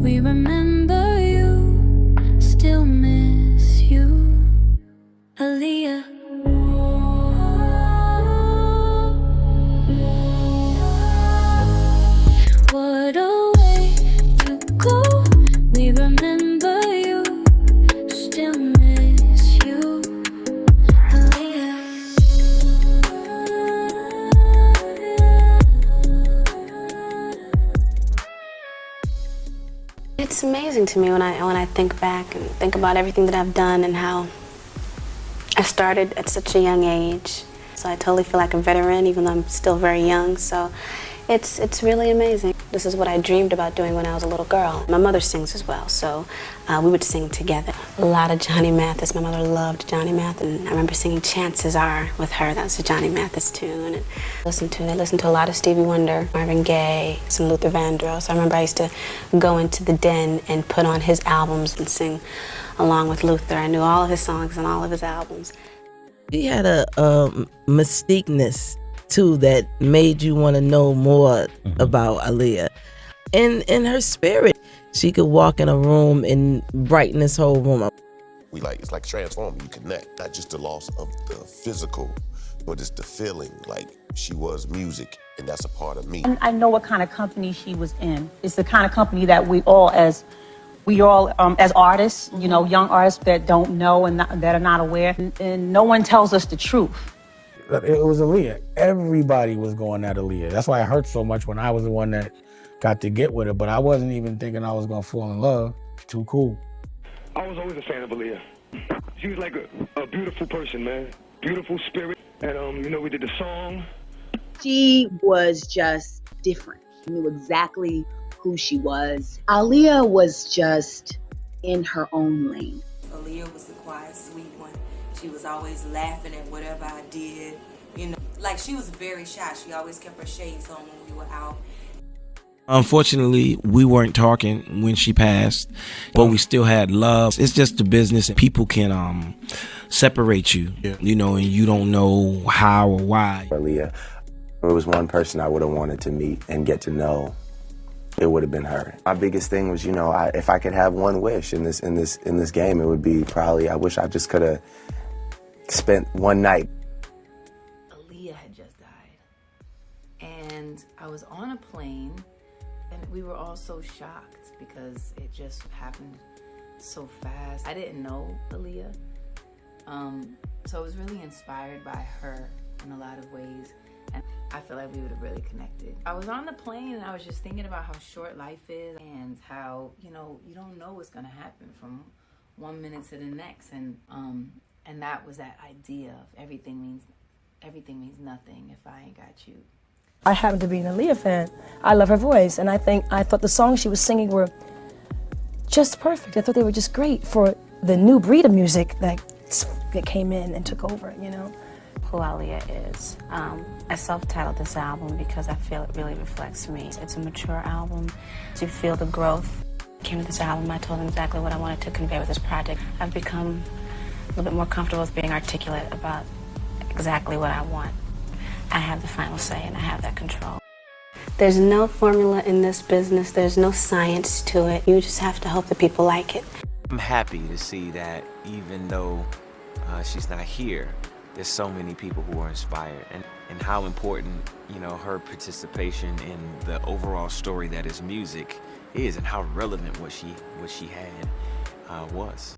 We remember you, still miss you, Aaliyah. What a way to go. We remember you, still miss you, Aaliyah. It's amazing to me when I think back and think about everything that I've done and how I started at such a young age. So I totally feel like a veteran, even though I'm still very young. So it's really amazing. This is what I dreamed about doing when I was a little girl. My mother sings as well, so we would sing together. A lot of Johnny Mathis. My mother loved Johnny Mathis, and I remember singing Chances Are with her. That was a Johnny Mathis tune. And I listened to a lot of Stevie Wonder, Marvin Gaye, some Luther Vandross. So I remember I used to go into the den and put on his albums and sing along with Luther. I knew all of his songs and all of his albums. She had a mystiqueness too that made you want to know more about Aaliyah. And her spirit, she could walk in a room and brighten this whole room. It's like transforming. You connect, not just the loss of the physical, but it's the feeling. Like she was music, and that's a part of me. I know what kind of company she was in. It's the kind of company that we all as artists, you know, young artists that don't know and that are not aware, and no one tells us the truth. It was Aaliyah. Everybody was going at Aaliyah. That's why it hurt so much when I was the one that got to get with her, but I wasn't even thinking I was gonna fall in love. Too cool. I was always a fan of Aaliyah. She was like a beautiful person, man. Beautiful spirit. And, you know, we did the song. She was just different. She knew exactly who she was. Aaliyah was just in her own lane. Aaliyah was the quiet, sweet one. She was always laughing at whatever I did. You know, like she was very shy. She always kept her shades on when we were out. Unfortunately, we weren't talking when she passed, but we still had love. It's just the business, and people can separate you, you know, and you don't know how or why. Aaliyah, there was one person I would have wanted to meet and get to know. It would have been her. My biggest thing was, you know, if I could have one wish in this game, it would be probably I wish I just could have spent one night. Aaliyah had just died, and I was on a plane, and we were all so shocked because it just happened so fast. I didn't know Aaliyah, so I was really inspired by her in a lot of ways, and I feel like we would have really connected. I was on the plane and I was just thinking about how short life is and how, you know, you don't know what's gonna happen from one minute to the next, and that was that idea of everything means nothing if I ain't got you. I happen to be an Aaliyah fan. I love her voice, and I thought the songs she was singing were just perfect. I thought they were just great for the new breed of music that came in and took over, you know. Who Aaliyah is. I self-titled this album because I feel it really reflects me. It's a mature album. You feel the growth. I came to this album, I told them exactly what I wanted to convey with this project. I've become a little bit more comfortable with being articulate about exactly what I want. I have the final say and I have that control. There's no formula in this business. There's no science to it. You just have to hope that people like it. I'm happy to see that even though she's not here, there's so many people who are inspired, and how important, you know, her participation in the overall story that is music is, and how relevant what she had was.